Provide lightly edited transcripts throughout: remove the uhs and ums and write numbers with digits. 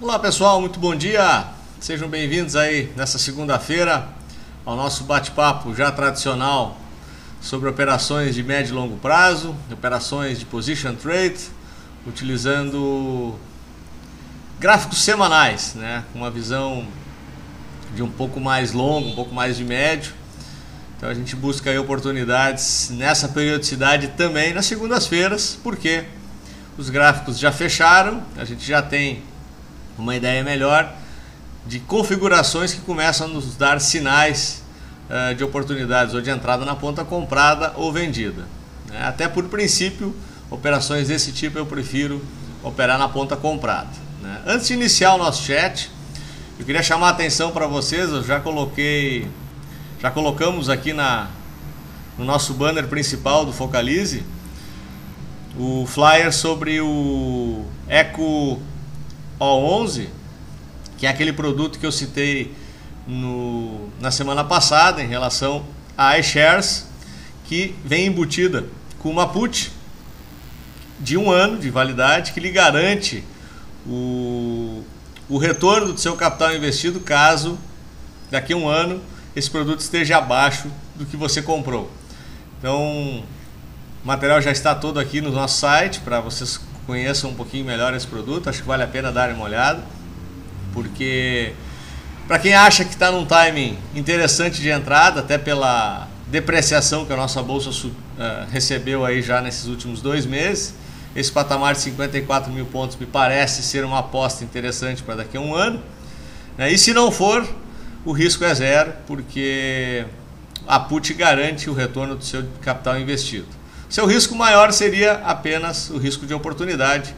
Olá pessoal, muito bom dia, sejam bem-vindos aí nessa segunda-feira ao nosso bate-papo já tradicional sobre operações de médio e longo prazo, operações de position trade, utilizando gráficos semanais, né, com uma visão de um pouco mais longo, um pouco mais de médio. Então a gente busca aí oportunidades nessa periodicidade também nas segundas-feiras, porque os gráficos já fecharam, a gente já tem uma ideia melhor de configurações que começam a nos dar sinais de oportunidades ou de entrada na ponta comprada ou vendida. Até por princípio, operações desse tipo eu prefiro operar na ponta comprada. Antes de iniciar o nosso chat, eu queria chamar a atenção para vocês, eu já colocamos aqui no nosso banner principal do Focalize o flyer sobre o Eco O11, que é aquele produto que eu citei na semana passada em relação a iShares, que vem embutida com uma put de 1 ano de validade que lhe garante o retorno do seu capital investido caso daqui a 1 ano esse produto esteja abaixo do que você comprou. Então o material já está todo aqui no nosso site para vocês conheçam um pouquinho melhor esse produto. Acho que vale a pena darem uma olhada, porque para quem acha que está num timing interessante de entrada, até pela depreciação que a nossa bolsa recebeu aí já nesses últimos 2 meses, esse patamar de 54 mil pontos me parece ser uma aposta interessante para daqui a 1 ano, e se não for, o risco é zero, porque a put garante o retorno do seu capital investido. Seu risco maior seria apenas o risco de oportunidade,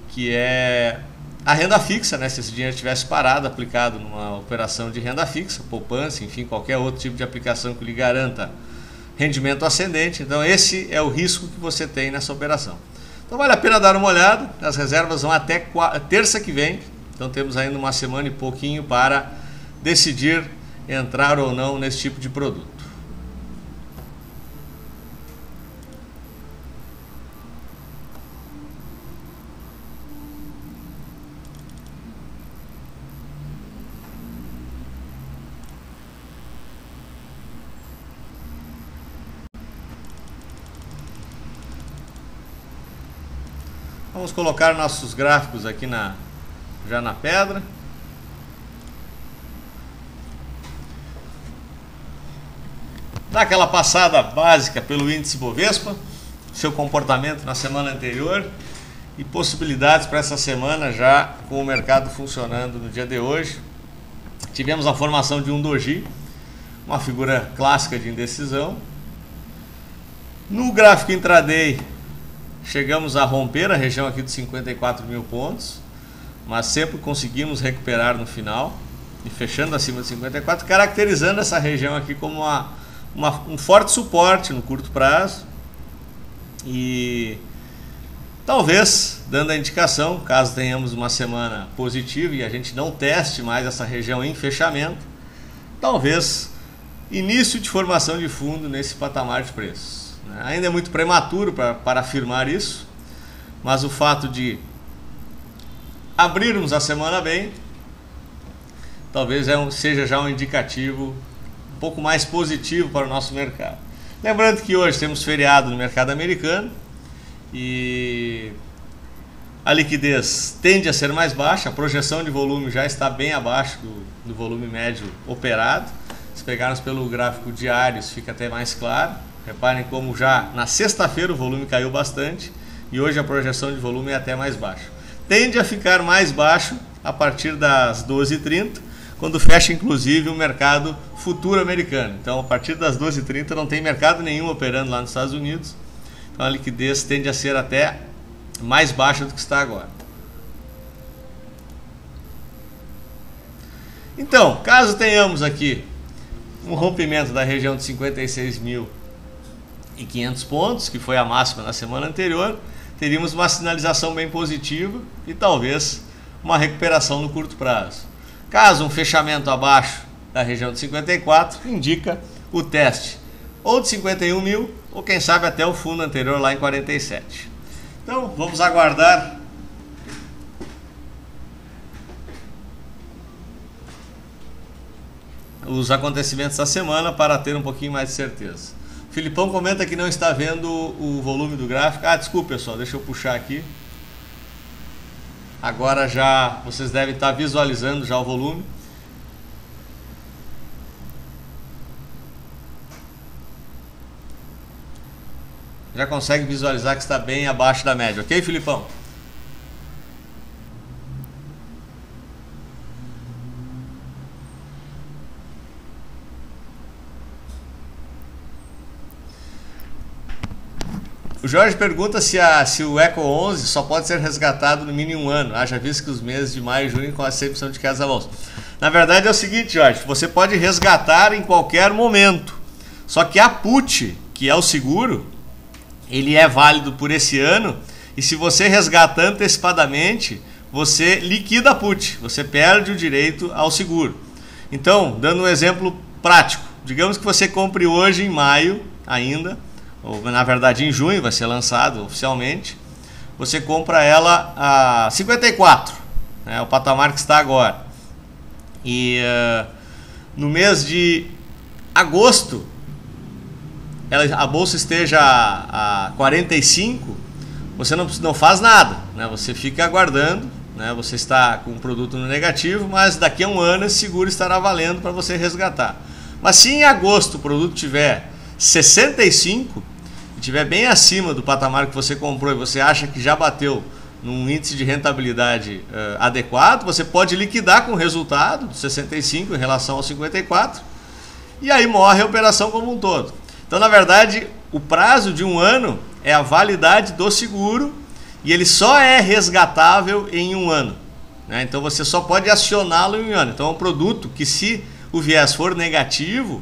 que é a renda fixa, se esse dinheiro estivesse parado, aplicado numa operação de renda fixa, poupança, enfim, qualquer outro tipo de aplicação que lhe garanta rendimento ascendente. Então esse é o risco que você tem nessa operação. Então vale a pena dar uma olhada, as reservas vão até terça que vem, então temos ainda uma semana e pouquinho para decidir entrar ou não nesse tipo de produto. Vamos colocar nossos gráficos aqui já na pedra. Dá aquela passada básica pelo índice Bovespa, seu comportamento na semana anterior e possibilidades para essa semana já com o mercado funcionando no dia de hoje. Tivemos a formação de um doji, uma figura clássica de indecisão. No gráfico intraday, chegamos a romper a região aqui de 54 mil pontos, mas sempre conseguimos recuperar no final e fechando acima de 54, caracterizando essa região aqui como um forte suporte no curto prazo e talvez dando a indicação, caso tenhamos uma semana positiva e a gente não teste mais essa região em fechamento, talvez início de formação de fundo nesse patamar de preços. Ainda é muito prematuro para afirmar isso, mas o fato de abrirmos a semana bem, talvez seja já um indicativo um pouco mais positivo para o nosso mercado. Lembrando que hoje temos feriado no mercado americano e a liquidez tende a ser mais baixa, a projeção de volume já está bem abaixo do volume médio operado. Se pegarmos pelo gráfico diário, isso fica até mais claro. Reparem como já na sexta-feira o volume caiu bastante e hoje a projeção de volume é até mais baixo. Tende a ficar mais baixo a partir das 12h30, quando fecha inclusive o mercado futuro americano. Então a partir das 12h30 não tem mercado nenhum operando lá nos Estados Unidos, então a liquidez tende a ser até mais baixa do que está agora. Então, caso tenhamos aqui um rompimento da região de 56.500 pontos, que foi a máxima na semana anterior, teríamos uma sinalização bem positiva e talvez uma recuperação no curto prazo. Caso um fechamento abaixo da região de 54, indica o teste ou de 51 mil ou quem sabe até o fundo anterior lá em 47. Então vamos aguardar os acontecimentos da semana para ter um pouquinho mais de certeza. O Filipão comenta que não está vendo o volume do gráfico. Ah, desculpa, pessoal, deixa eu puxar aqui. Agora já vocês devem estar visualizando já o volume. Já consegue visualizar que está bem abaixo da média, ok, Filipão? O Jorge pergunta se o Eco 11 só pode ser resgatado no mínimo um ano. Haja visto que os meses de maio e junho com a 100% de quedas da bolsa. Na verdade é o seguinte, Jorge, você pode resgatar em qualquer momento. Só que a put, que é o seguro, ele é válido por esse ano, e se você resgata antecipadamente, você liquida a put, você perde o direito ao seguro. Então, dando um exemplo prático, digamos que você compre hoje em maio ainda, ou na verdade em junho vai ser lançado oficialmente, você compra ela a 54, né, o patamar que está agora. E no mês de agosto, a bolsa esteja a 45, você não faz nada, né? Você fica aguardando, né? Você está com um produto no negativo, mas daqui a um ano esse seguro estará valendo para você resgatar. Mas se em agosto o produto tiver 65, e tiver bem acima do patamar que você comprou e você acha que já bateu num índice de rentabilidade adequado, você pode liquidar com o resultado do 65 em relação ao 54, e aí morre a operação como um todo. Então, na verdade, o prazo de um ano é a validade do seguro e ele só é resgatável em um ano, né? Então, você só pode acioná-lo em um ano. Então, é um produto que, se o viés for negativo,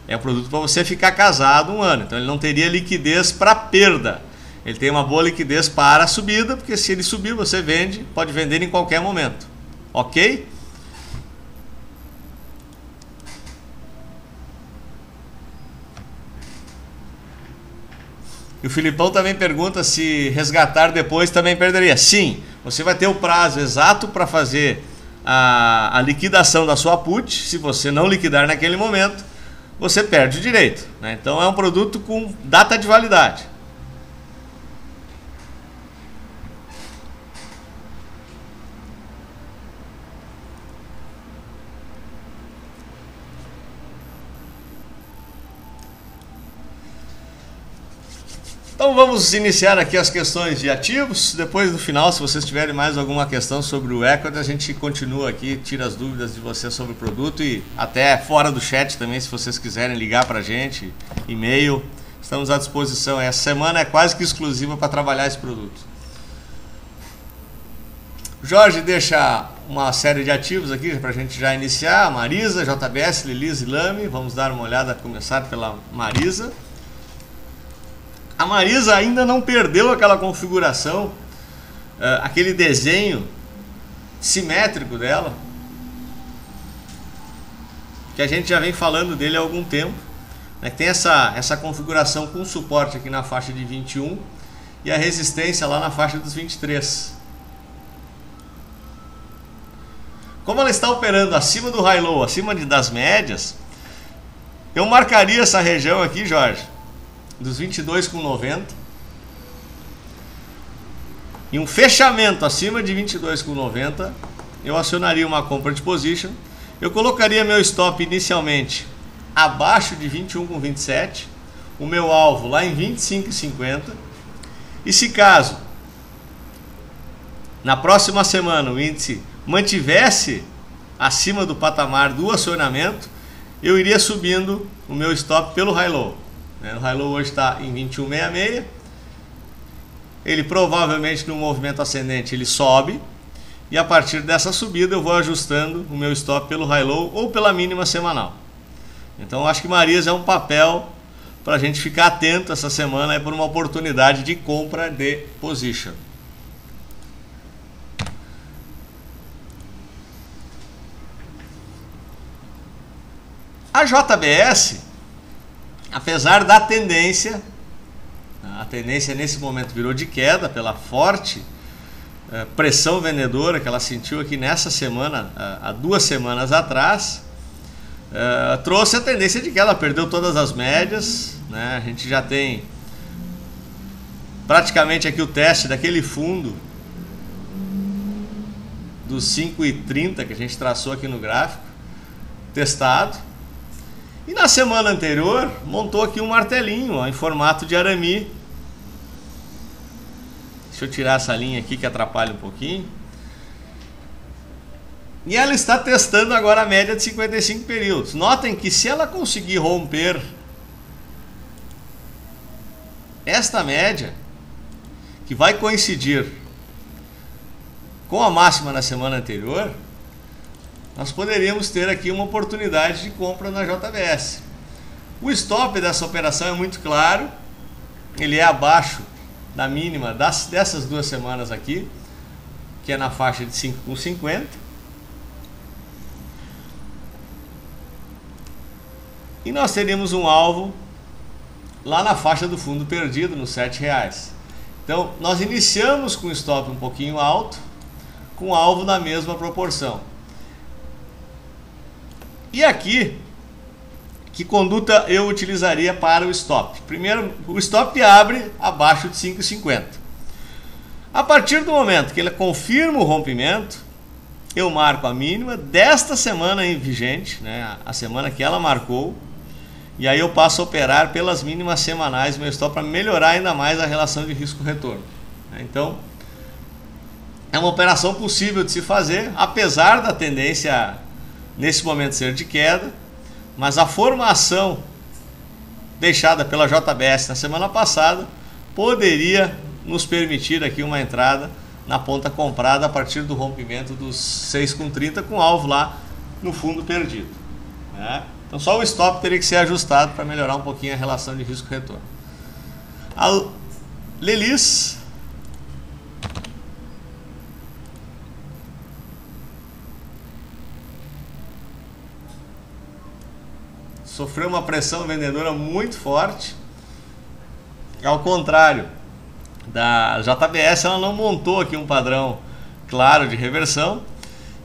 é um produto para você ficar casado um ano. Então, ele não teria liquidez para perda. Ele tem uma boa liquidez para a subida, porque se ele subir, você vende, pode vender em qualquer momento. Ok? E o Filipão também pergunta se resgatar depois também perderia. Sim, você vai ter o prazo exato para fazer a liquidação da sua put. Se você não liquidar naquele momento, você perde o direito, né? Então é um produto com data de validade. Então vamos iniciar aqui as questões de ativos. Depois, no final, se vocês tiverem mais alguma questão sobre o Equity, a gente continua aqui, tira as dúvidas de vocês sobre o produto, e até fora do chat também, se vocês quiserem ligar para a gente, e-mail, estamos à disposição. Essa semana é quase que exclusiva para trabalhar esse produto. Jorge deixa uma série de ativos aqui para a gente já iniciar. Marisa, JBS, Lilis e Lame. Vamos dar uma olhada, começar pela Marisa. A Marisa ainda não perdeu aquela configuração, aquele desenho simétrico dela, que a gente já vem falando dele há algum tempo, né? Tem essa configuração com suporte aqui na faixa de 21 e a resistência lá na faixa dos 23. Como ela está operando acima do high-low, acima das médias, eu marcaria essa região aqui, Jorge, dos 22,90, e um fechamento acima de 22,90, eu acionaria uma compra de position. Eu colocaria meu stop inicialmente abaixo de 21,27, o meu alvo lá em 25,50, e se caso na próxima semana o índice mantivesse acima do patamar do acionamento, eu iria subindo o meu stop pelo high-low. O high-low hoje está em 21,66. Ele provavelmente, no movimento ascendente, ele sobe, e a partir dessa subida eu vou ajustando o meu stop pelo high-low ou pela mínima semanal. Então acho que Marisa é um papel para a gente ficar atento essa semana por uma oportunidade de compra de position. A JBS, apesar da tendência, a tendência nesse momento virou de queda pela forte pressão vendedora que ela sentiu aqui nessa semana, há 2 semanas atrás, trouxe a tendência de queda, perdeu todas as médias, né? A gente já tem praticamente aqui o teste daquele fundo dos 5,30 que a gente traçou aqui no gráfico, testado. E na semana anterior montou aqui um martelinho, ó, em formato de arame. Deixa eu tirar essa linha aqui que atrapalha um pouquinho. E ela está testando agora a média de 55 períodos. Notem que se ela conseguir romper esta média, que vai coincidir com a máxima na semana anterior, nós poderíamos ter aqui uma oportunidade de compra na JBS. O stop dessa operação é muito claro, ele é abaixo da mínima dessas 2 semanas aqui, que é na faixa de 5,50. E nós teríamos um alvo lá na faixa do fundo perdido, nos R$7. Então, nós iniciamos com o stop um pouquinho alto, com alvo na mesma proporção. E aqui, que conduta eu utilizaria para o stop? Primeiro, o stop abre abaixo de 5,50. A partir do momento que ele confirma o rompimento, eu marco a mínima desta semana em vigente, né, a semana que ela marcou, e aí eu passo a operar pelas mínimas semanais meu stop para melhorar ainda mais a relação de risco-retorno. Então, é uma operação possível de se fazer, apesar da tendência nesse momento ser de queda, mas a formação deixada pela JBS na semana passada poderia nos permitir aqui uma entrada na ponta comprada a partir do rompimento dos 6,30 com alvo lá no fundo perdido, né? Então só o stop teria que ser ajustado para melhorar um pouquinho a relação de risco-retorno. A Lelis sofreu uma pressão vendedora muito forte. Ao contrário da JBS, ela não montou aqui um padrão claro de reversão.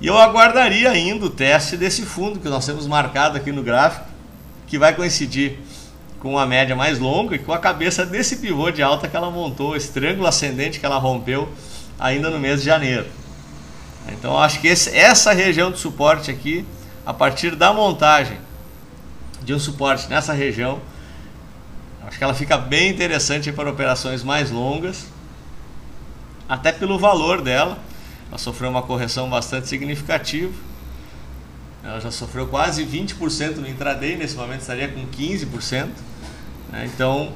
E eu aguardaria ainda o teste desse fundo que nós temos marcado aqui no gráfico, que vai coincidir com a média mais longa e com a cabeça desse pivô de alta que ela montou, esse triângulo ascendente que ela rompeu ainda no mês de janeiro. Então eu acho que essa região de suporte aqui, a partir da montagem de um suporte nessa região, acho que ela fica bem interessante para operações mais longas, até pelo valor dela. Ela sofreu uma correção bastante significativa. Ela já sofreu quase 20% no intraday, nesse momento estaria com 15%, né? Então,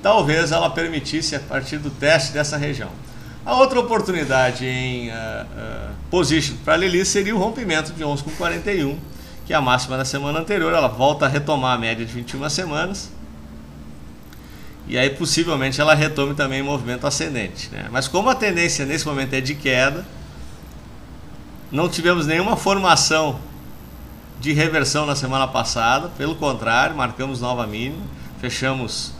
talvez ela permitisse a partir do teste dessa região. A outra oportunidade em position para a Lelis seria o rompimento de 11,41, que é a máxima da semana anterior. Ela volta a retomar a média de 21 semanas. E aí possivelmente ela retome também o movimento ascendente, né? Mas como a tendência nesse momento é de queda, não tivemos nenhuma formação de reversão na semana passada. Pelo contrário, marcamos nova mínima, fechamos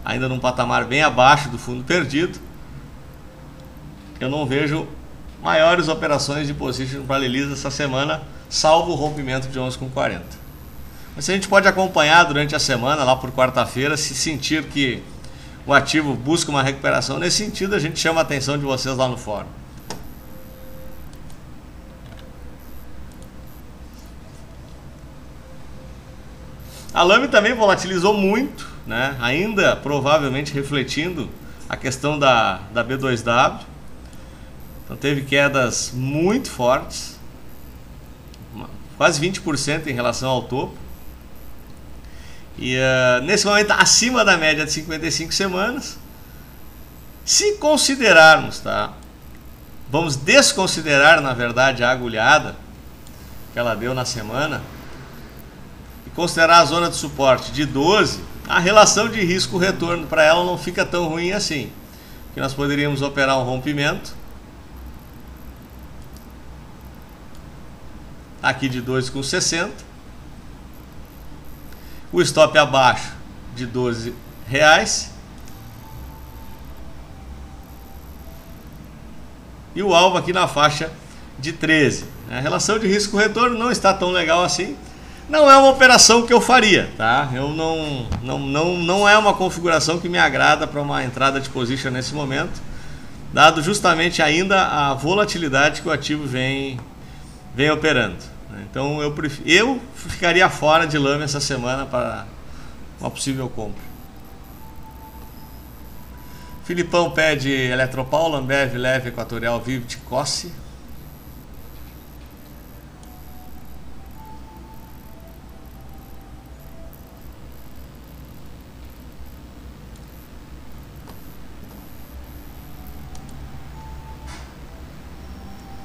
ainda num patamar bem abaixo do fundo perdido. Eu não vejo maiores operações de position para a Lelis essa semana, salvo o rompimento de 11,40. Mas a gente pode acompanhar durante a semana, lá por quarta-feira, se sentir que o ativo busca uma recuperação nesse sentido, a gente chama a atenção de vocês lá no fórum. A Lame também volatilizou muito, né? Ainda provavelmente refletindo a questão da B2W. Então teve quedas muito fortes, quase 20% em relação ao topo. E nesse momento acima da média de 55 semanas. Se considerarmos, tá? Vamos desconsiderar na verdade a agulhada que ela deu na semana e considerar a zona de suporte de 12, a relação de risco-retorno para ela não fica tão ruim assim, que nós poderíamos operar um rompimento aqui de 2,60, o stop abaixo de R$12 e o alvo aqui na faixa de 13, A relação de risco-retorno não está tão legal assim. Não é uma operação que eu faria, tá? Eu não é uma configuração que me agrada para uma entrada de position nesse momento, dado justamente ainda a volatilidade que o ativo vem operando. Então eu ficaria fora de lama essa semana para uma possível compra. Filipão pede Eletropaulo, Ambev, Leve, Equatorial, Vivit, Cosse.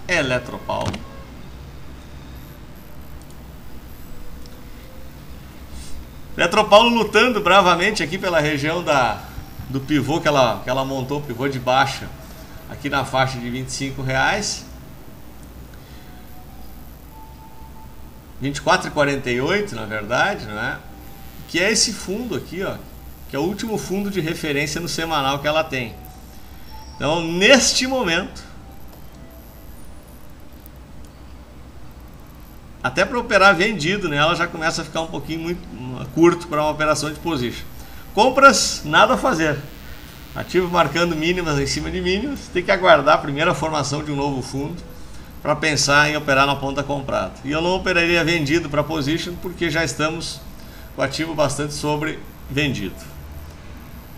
Eletropaulo. Eletropaulo lutando bravamente aqui pela região do pivô que ela montou, pivô de baixa, aqui na faixa de R$25. 24,48 na verdade, não é? Que é esse fundo aqui, ó, que é o último fundo de referência no semanal que ela tem. Então, neste momento, até para operar vendido, né, ela já começa a ficar um pouquinho muito curto para uma operação de position. Compras, nada a fazer. Ativo marcando mínimas em cima de mínimas. Tem que aguardar a primeira formação de um novo fundo para pensar em operar na ponta comprada. E eu não operaria vendido para position porque já estamos com o ativo bastante sobre vendido.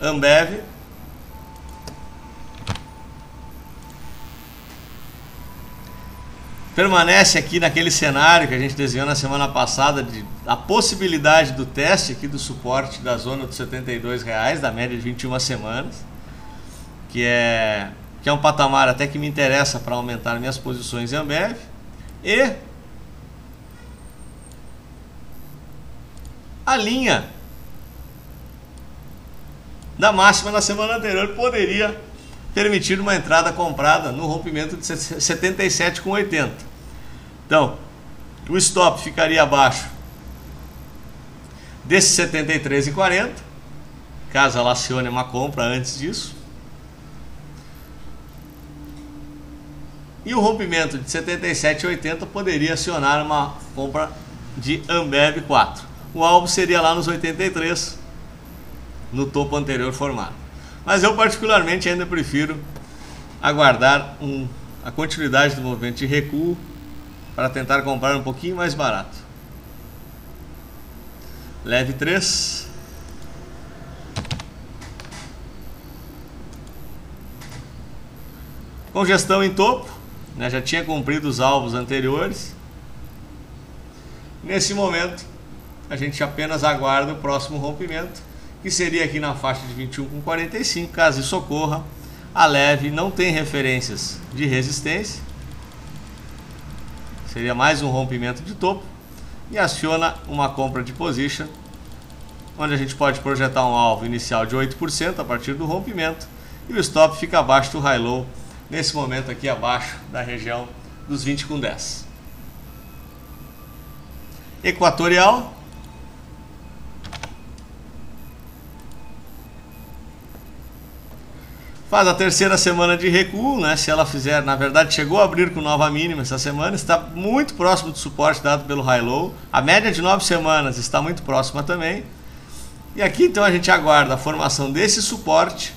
Ambev. Permanece aqui naquele cenário que a gente desenhou na semana passada, de a possibilidade do teste aqui do suporte da zona dos R$72, da média de 21 semanas, que é um patamar até que me interessa para aumentar minhas posições em Ambev. E a linha da máxima na semana anterior poderia permitir uma entrada comprada no rompimento de 77,80. Então, o stop ficaria abaixo desse 73,40, caso ela acione uma compra antes disso. E o rompimento de 77,80 poderia acionar uma compra de Ambev 4. O alvo seria lá nos 83, no topo anterior formado. Mas eu particularmente ainda prefiro aguardar a continuidade do movimento de recuo para tentar comprar um pouquinho mais barato. Leve 3. Congestão em topo, né, já tinha cumprido os alvos anteriores. Nesse momento a gente apenas aguarda o próximo rompimento, que seria aqui na faixa de 21,45. Caso isso ocorra, a Leve não tem referências de resistência, seria mais um rompimento de topo, e aciona uma compra de position, onde a gente pode projetar um alvo inicial de 8% a partir do rompimento, e o stop fica abaixo do high-low, nesse momento aqui abaixo da região dos 20,10. Equatorial. Faz a terceira semana de recuo, né? Se ela fizer, na verdade, chegou a abrir com nova mínima essa semana, está muito próximo do suporte dado pelo high-low. A média de 9 semanas está muito próxima também. E aqui então a gente aguarda a formação desse suporte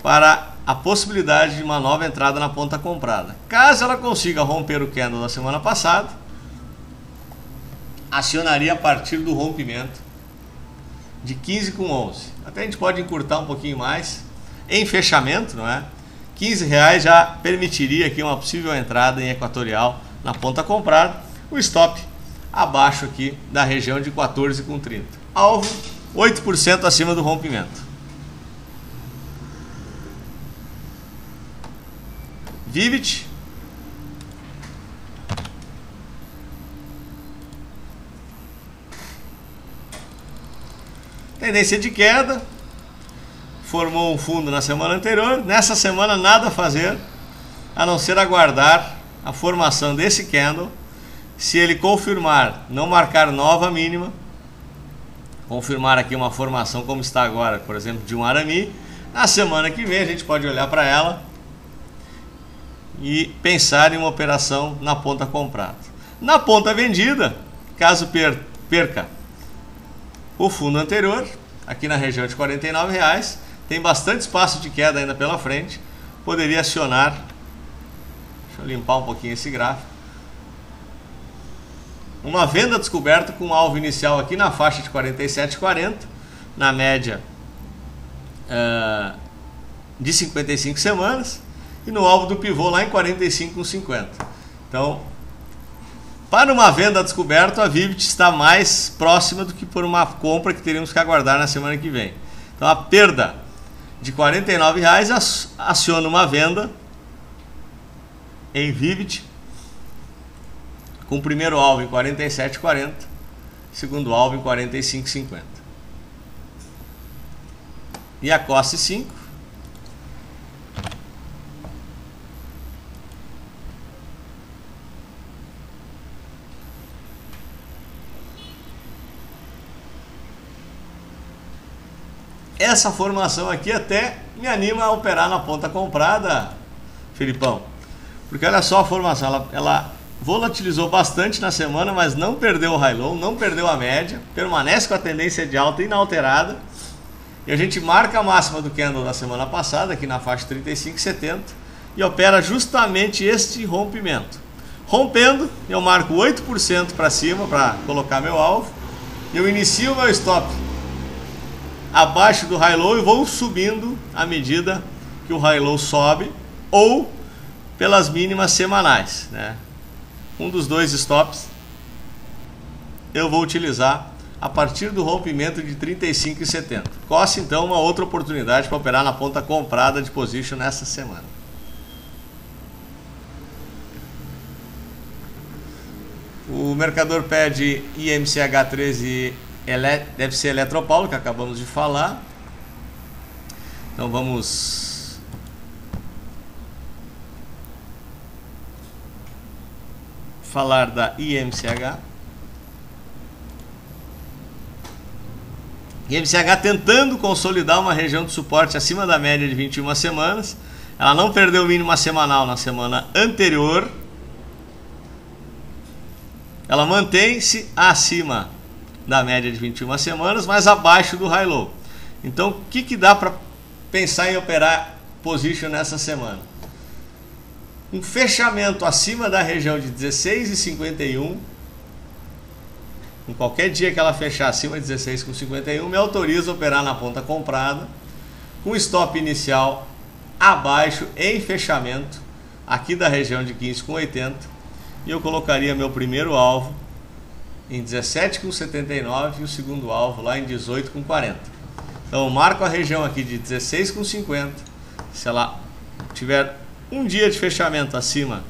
para a possibilidade de uma nova entrada na ponta comprada. Caso ela consiga romper o candle da semana passada, acionaria a partir do rompimento de 15,11. Até a gente pode encurtar um pouquinho mais. Em fechamento, não é? R$15 já permitiria aqui uma possível entrada em Equatorial na ponta comprada. O stop abaixo aqui da região de 14,30. Alvo 8% acima do rompimento. Vivit. Tendência de queda. Formou um fundo na semana anterior. Nessa semana nada a fazer, a não ser aguardar a formação desse candle. Se ele confirmar, não marcar nova mínima, confirmar aqui uma formação como está agora, por exemplo, de um Arami, na semana que vem a gente pode olhar para ela e pensar em uma operação na ponta comprada. Na ponta vendida, caso perca o fundo anterior, aqui na região de R$ 49,00, tem bastante espaço de queda ainda pela frente, poderia acionar, deixa eu limpar um pouquinho esse gráfico, uma venda descoberta com alvo inicial aqui na faixa de 47,40, na média de 55 semanas, e no alvo do pivô lá em 45,50. Então, para uma venda descoberta, a Vivit está mais próxima do que por uma compra que teríamos que aguardar na semana que vem. Então, a perda de R$ 49,00 aciona uma venda em Vivit, com o primeiro alvo em 47,40, segundo alvo em 45,50. E a COSSE 5, essa formação aqui até me anima a operar na ponta comprada, Felipão, porque olha só a formação, ela volatilizou bastante na semana, mas não perdeu o high low, não perdeu a média, permanece com a tendência de alta inalterada, e a gente marca a máxima do candle da semana passada, aqui na faixa 35,70, e opera justamente este rompimento. Rompendo, eu marco 8% para cima para colocar meu alvo, eu inicio o meu stop abaixo do high low e vou subindo à medida que o high low sobe, ou pelas mínimas semanais, né? Um dos dois stops eu vou utilizar a partir do rompimento de 35,70. COSSE então uma outra oportunidade para operar na ponta comprada de position nessa semana. O mercador pede IMCH13, deve ser Eletropaulo, que acabamos de falar. Então vamos falar da IMCH. IMCH tentando consolidar uma região de suporte acima da média de 21 semanas. Ela não perdeu o mínimo semanal na semana anterior. Ela mantém-se acima da média de 21 semanas, mas abaixo do high low. Então, o que dá para pensar em operar position nessa semana? Um fechamento acima da região de 16,51. Em qualquer dia que ela fechar acima de 16,51, me autoriza a operar na ponta comprada, com stop inicial abaixo em fechamento aqui da região de 15,80, e eu colocaria meu primeiro alvo em 17,79 e o segundo alvo lá em 18,40. Então eu marco a região aqui de 16,50. Se ela tiver um dia de fechamento acima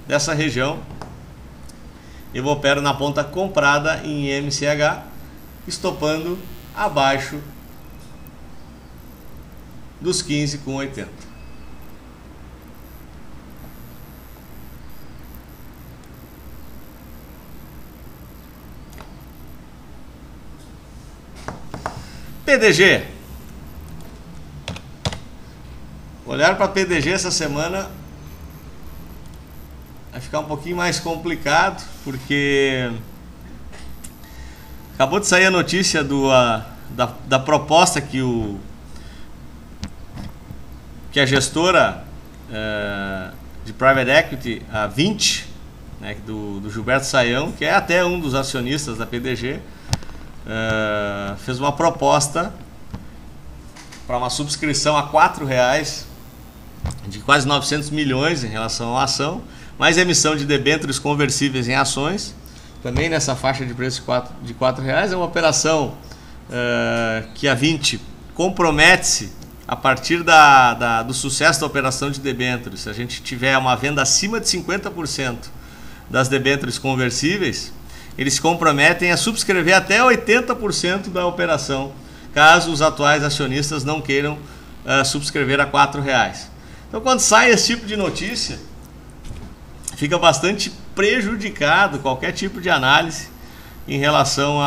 dessa região, eu opero na ponta comprada em IMCH, estopando abaixo dos 15,80. PDG. Olhar para PDG essa semana vai ficar um pouquinho mais complicado, porque acabou de sair a notícia da proposta que a gestora de Private Equity, a 20, né, do Gilberto Sayão, que é até um dos acionistas da PDG, fez uma proposta para uma subscrição a R$4 de quase 900 milhões em relação à ação, mais emissão de debêntures conversíveis em ações, também nessa faixa de preço de R$4. É uma operação que a 20 compromete-se a partir do sucesso da operação de debêntures. Se a gente tiver uma venda acima de 50% das debêntures conversíveis, eles se comprometem a subscrever até 80% da operação, caso os atuais acionistas não queiram subscrever a R$4. Então, quando sai esse tipo de notícia, fica bastante prejudicado qualquer tipo de análise em relação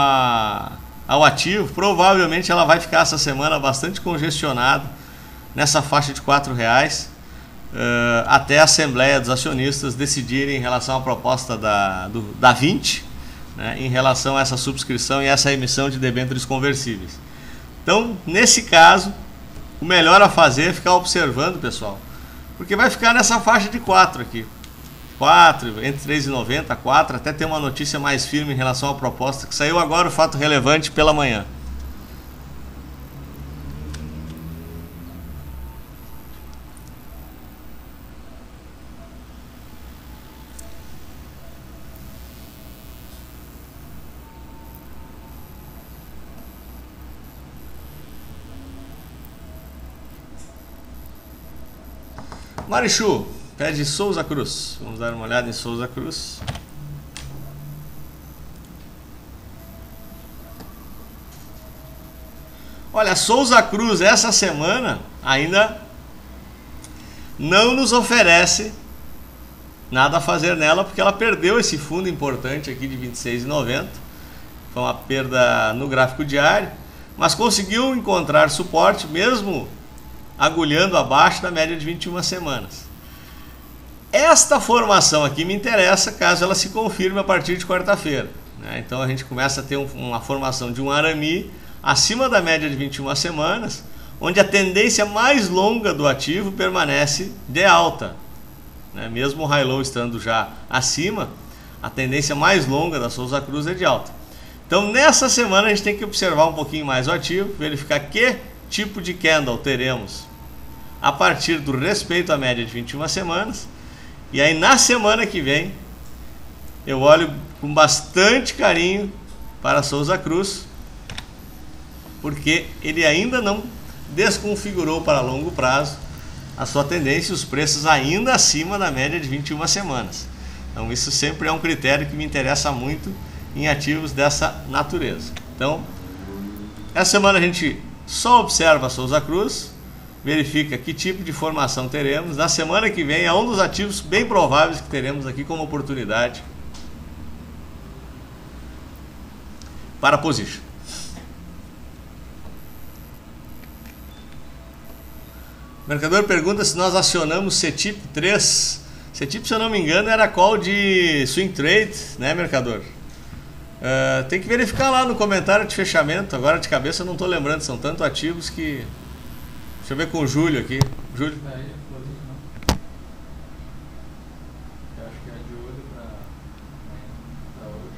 ao ativo. Provavelmente ela vai ficar essa semana bastante congestionada nessa faixa de R$4. até a Assembleia dos Acionistas decidirem em relação à proposta da 20, né, em relação a essa subscrição e essa emissão de debêntures conversíveis. Então, nesse caso, o melhor a fazer é ficar observando, pessoal, porque vai ficar nessa faixa de 4 aqui. 4, entre 3,90 a 4, até ter uma notícia mais firme em relação à proposta, que saiu agora, o fato relevante pela manhã. Marichu, pede Souza Cruz. Vamos dar uma olhada em Souza Cruz. Olha, Souza Cruz essa semana ainda não nos oferece nada a fazer nela, porque ela perdeu esse fundo importante aqui de 26,90. Foi uma perda no gráfico diário, mas conseguiu encontrar suporte mesmo agulhando abaixo da média de 21 semanas. Esta formação aqui me interessa caso ela se confirme a partir de quarta-feira, né? Então a gente começa a ter uma formação de um arame acima da média de 21 semanas, onde a tendência mais longa do ativo permanece de alta, né? Mesmo o high-low estando já acima, a tendência mais longa da Souza Cruz é de alta. Então nessa semana a gente tem que observar um pouquinho mais o ativo, verificar que tipo de candle teremos a partir do respeito à média de 21 semanas. E aí na semana que vem eu olho com bastante carinho para Souza Cruz, porque ele ainda não desconfigurou para longo prazo a sua tendência e os preços ainda acima da média de 21 semanas. Então isso sempre é um critério que me interessa muito em ativos dessa natureza. Então essa semana a gente só observa a Souza Cruz, verifica que tipo de formação teremos. Na semana que vem é um dos ativos bem prováveis que teremos aqui como oportunidade para position. O mercador pergunta se nós acionamos CETIP 3. CETIP, se eu não me engano, era call de swing trade, né, mercador? Tem que verificar lá no comentário de fechamento. Agora de cabeça eu não estou lembrando, são tantos ativos que... Deixa eu ver com o Júlio aqui. Júlio. Eu acho que é de olho para hoje.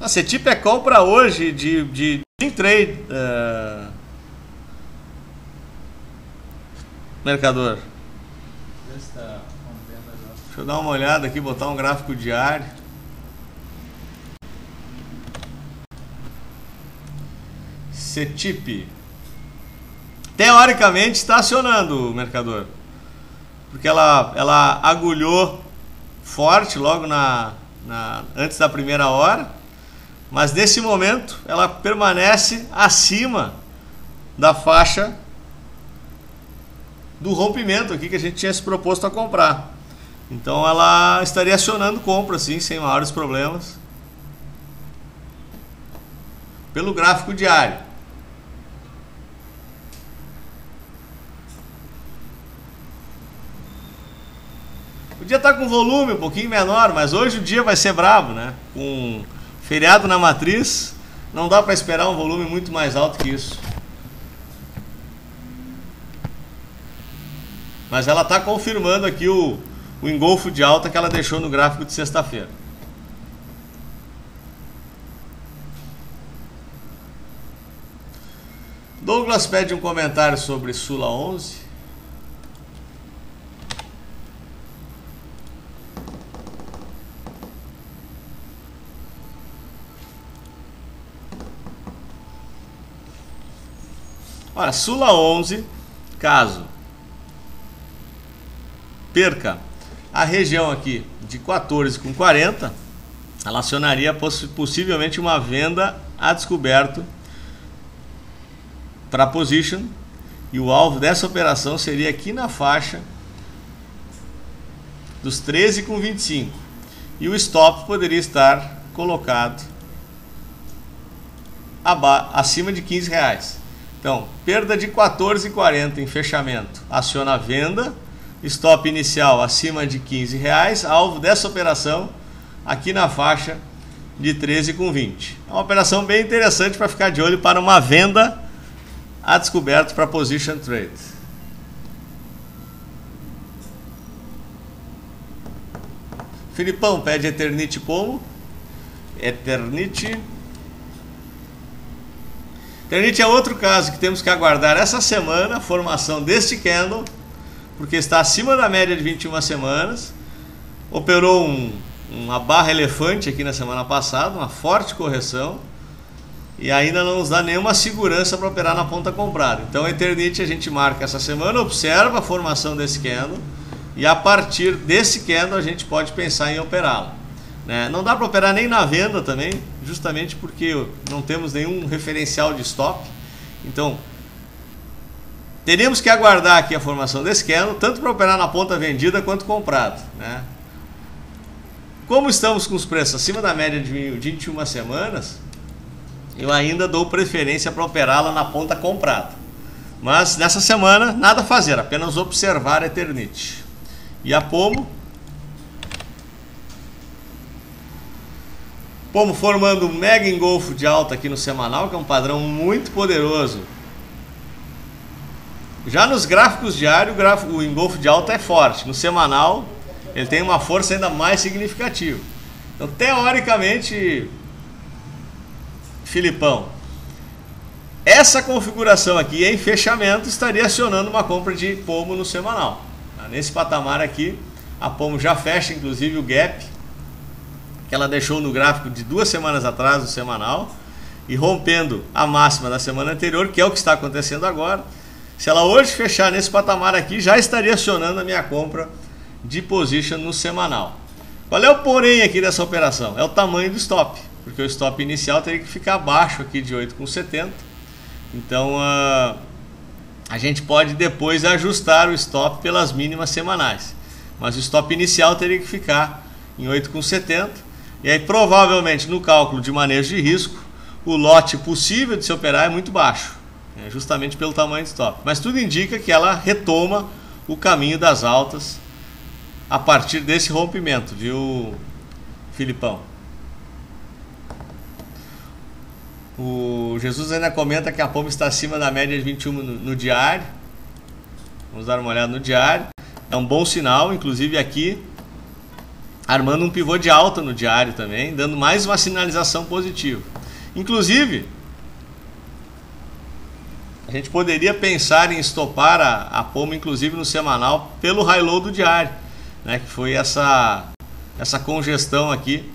A CETIP é call para hoje de swing trade, mercador. Deixa eu dar uma olhada aqui, botar um gráfico diário. CETIP. Teoricamente está acionando o mercador, porque ela agulhou forte logo antes da primeira hora, mas nesse momento ela permanece acima da faixa do rompimento aqui que a gente tinha se proposto a comprar. Então ela estaria acionando compra sim, sem maiores problemas, pelo gráfico diário. Podia estar com volume um pouquinho menor, mas hoje o dia vai ser bravo, né? Com feriado na matriz, não dá para esperar um volume muito mais alto que isso. Mas ela está confirmando aqui o engolfo de alta que ela deixou no gráfico de sexta-feira. Douglas pede um comentário sobre Sula 11. Olha, Sula 11, caso perca a região aqui de 14,40, ela acionaria possivelmente uma venda a descoberto para position, e o alvo dessa operação seria aqui na faixa dos 13,25, e o stop poderia estar colocado acima de R$15. Então, perda de 14,40 em fechamento. Aciona a venda. Stop inicial acima de R$15. Alvo dessa operação aqui na faixa de 13,20. É uma operação bem interessante para ficar de olho para uma venda a descoberto para position trade. Filipão pede Eternity Pomo. Eternity é outro caso que temos que aguardar essa semana a formação deste candle, porque está acima da média de 21 semanas. Operou uma barra elefante aqui na semana passada, uma forte correção, e ainda não nos dá nenhuma segurança para operar na ponta comprada. Então, Eternity a gente marca essa semana, observa a formação desse candle, e a partir desse candle a gente pode pensar em operá-lo. Não dá para operar nem na venda também, justamente porque não temos nenhum referencial de stop. Então, teremos que aguardar aqui a formação desse candle, tanto para operar na ponta vendida quanto comprada. Como estamos com os preços acima da média de 21 semanas, eu ainda dou preferência para operá-la na ponta comprada. Mas nessa semana, nada a fazer, apenas observar a Eternity. E a Pomo? Pomo formando um mega engolfo de alta aqui no semanal, que é um padrão muito poderoso. Já nos gráficos diários, o engolfo de alta é forte. No semanal, ele tem uma força ainda mais significativa. Então, teoricamente, Filipão, essa configuração aqui em fechamento estaria acionando uma compra de Pomo no semanal. Nesse patamar aqui, a Pomo já fecha inclusive o gap que ela deixou no gráfico de 2 semanas atrás, no semanal, e rompendo a máxima da semana anterior, que é o que está acontecendo agora. Se ela hoje fechar nesse patamar aqui, já estaria acionando a minha compra de position no semanal. Qual é o porém aqui dessa operação? É o tamanho do stop, porque o stop inicial teria que ficar abaixo aqui de 8,70. Então a gente pode depois ajustar o stop pelas mínimas semanais, mas o stop inicial teria que ficar em 8,70. E aí provavelmente no cálculo de manejo de risco, o lote possível de se operar é muito baixo, justamente pelo tamanho do stop. Mas tudo indica que ela retoma o caminho das altas a partir desse rompimento, viu, Filipão? O Jesus ainda comenta que a Pomo está acima da média de 21 no diário. Vamos dar uma olhada no diário. É um bom sinal, inclusive aqui armando um pivô de alta no diário também, dando mais uma sinalização positiva. Inclusive, a gente poderia pensar em estopar a Pomo, inclusive no semanal, pelo high-low do diário, que foi essa congestão aqui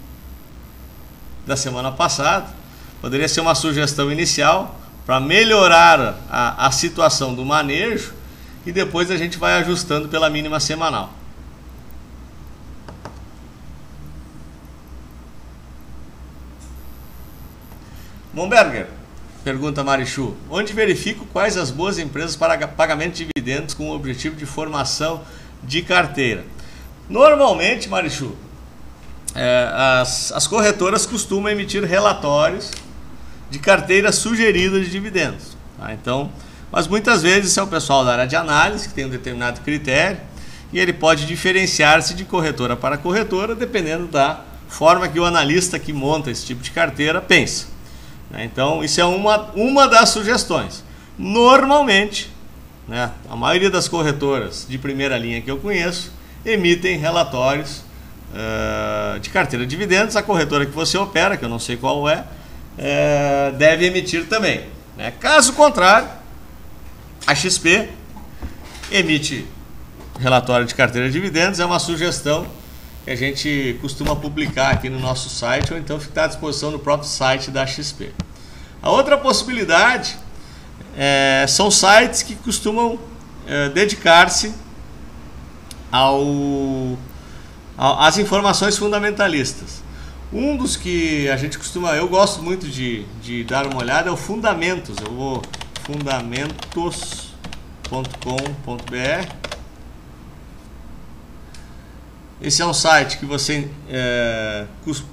da semana passada. Poderia ser uma sugestão inicial para melhorar a situação do manejo, e depois a gente vai ajustando pela mínima semanal. Momberger, pergunta Marichu, onde verifico quais as boas empresas para pagamento de dividendos com o objetivo de formação de carteira? Normalmente, Marichu, as corretoras costumam emitir relatórios de carteira sugerida de dividendos. Então, mas muitas vezes é o pessoal da área de análise que tem um determinado critério, e ele pode diferenciar-se de corretora para corretora, dependendo da forma que o analista que monta esse tipo de carteira pensa. Então, isso é uma das sugestões. Normalmente, a maioria das corretoras de primeira linha que eu conheço emitem relatórios de carteira de dividendos. A corretora que você opera, que eu não sei qual deve emitir também. Caso contrário, a XP emite relatório de carteira de dividendos. É uma sugestão que a gente costuma publicar aqui no nosso site, ou então ficar à disposição no próprio site da XP. A outra possibilidade são sites que costumam dedicar-se às informações fundamentalistas. Um dos que a gente eu gosto muito de dar uma olhada é o Fundamentos. Eu vou fundamentos.com.br. Esse é um site que você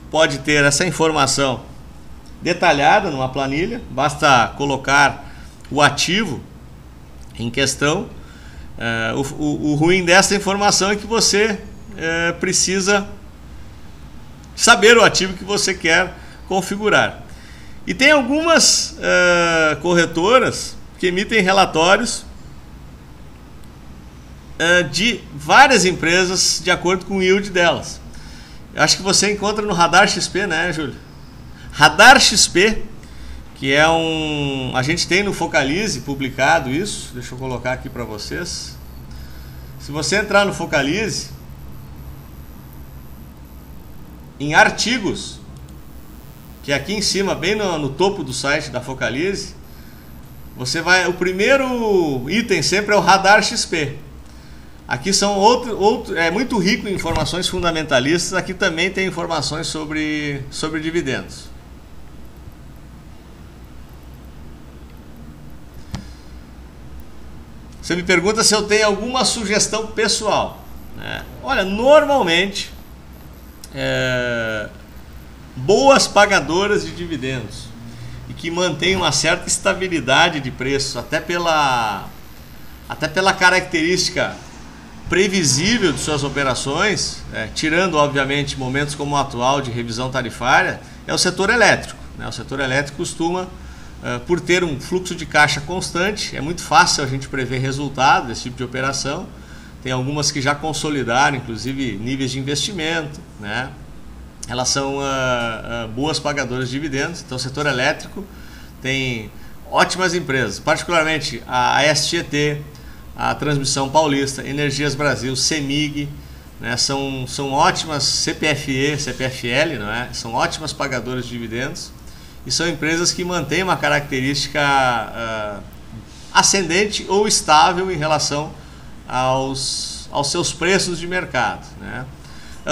pode ter essa informação detalhada numa planilha. Basta colocar o ativo em questão. O ruim dessa informação é que você precisa saber o ativo que você quer configurar. E tem algumas corretoras que emitem relatórios de várias empresas de acordo com o yield delas. Eu acho que você encontra no Radar XP, né, Júlio? Radar XP, que é a gente tem no Focalize publicado isso. Deixa eu colocar aqui para vocês. Se você entrar no Focalize, em artigos, que é aqui em cima, bem no topo do site da Focalize, você vai, o primeiro item sempre é o Radar XP. Aqui são é muito rico em informações fundamentalistas. Aqui também tem informações sobre dividendos. Você me pergunta se eu tenho alguma sugestão pessoal, né? Olha, normalmente boas pagadoras de dividendos e que mantêm uma certa estabilidade de preço, até pela característica previsível de suas operações, tirando obviamente momentos como o atual de revisão tarifária, é o setor elétrico, né? O setor elétrico costuma, por ter um fluxo de caixa constante, é muito fácil a gente prever resultado desse tipo de operação. Tem algumas que já consolidaram, inclusive, níveis de investimento, né? Elas são boas pagadoras de dividendos. Então, o setor elétrico tem ótimas empresas, particularmente a SGT, a Transmissão Paulista, Energias Brasil, CEMIG, né? São ótimas, CPFE, CPFL, não é? São ótimas pagadoras de dividendos. E são empresas que mantêm uma característica ascendente ou estável em relação aos seus preços de mercado, né?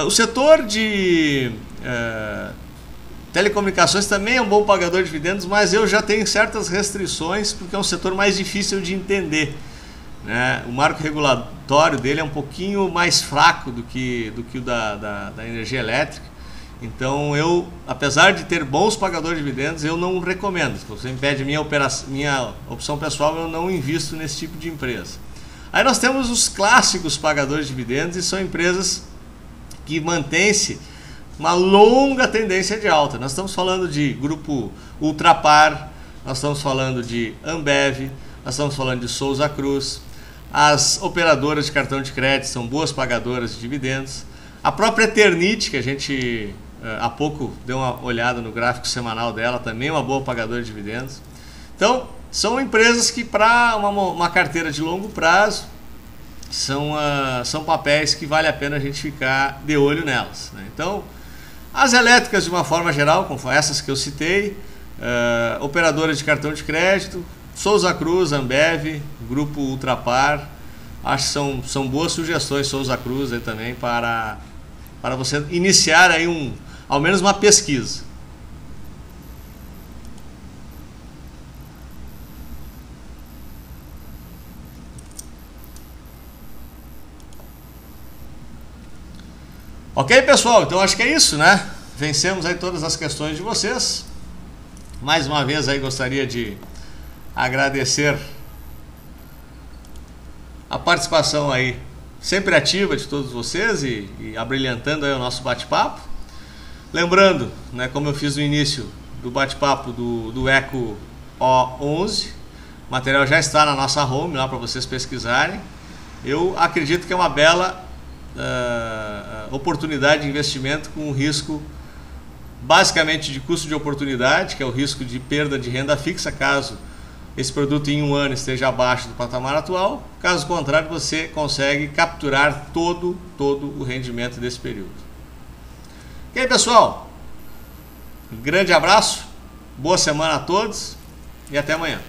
O setor de telecomunicações também é um bom pagador de dividendos, mas eu já tenho certas restrições porque é um setor mais difícil de entender, né? O marco regulatório dele é um pouquinho mais fraco do que o da energia elétrica. Então eu, apesar de ter bons pagadores de dividendos, eu não recomendo. Se você me pede minha opção pessoal, eu não invisto nesse tipo de empresa. Aí nós temos os clássicos pagadores de dividendos, e são empresas que mantêm-se uma longa tendência de alta. Nós estamos falando de Grupo Ultrapar, nós estamos falando de Ambev, nós estamos falando de Souza Cruz. As operadoras de cartão de crédito são boas pagadoras de dividendos. A própria Eternit, que a gente há pouco deu uma olhada no gráfico semanal dela, também é uma boa pagadora de dividendos. Então, são empresas que para uma carteira de longo prazo são papéis que vale a pena a gente ficar de olho nelas, né? Então, as elétricas de uma forma geral, como essas que eu citei, operadoras de cartão de crédito, Souza Cruz, Ambev, Grupo Ultrapar, acho que são boas sugestões, Souza Cruz aí também, para você iniciar aí ao menos uma pesquisa. Ok, pessoal? Então acho que é isso, né? Vencemos aí todas as questões de vocês. Mais uma vez aí gostaria de agradecer a participação aí sempre ativa de todos vocês e abrilhantando aí o nosso bate-papo. Lembrando, né, como eu fiz no início do bate-papo do Eco O11, o material já está na nossa home lá para vocês pesquisarem. Eu acredito que é uma bela oportunidade de investimento com um risco basicamente de custo de oportunidade, que é o risco de perda de renda fixa caso esse produto em um ano esteja abaixo do patamar atual. Caso contrário, você consegue capturar todo o rendimento desse período. Ok, pessoal? Um grande abraço, boa semana a todos e até amanhã.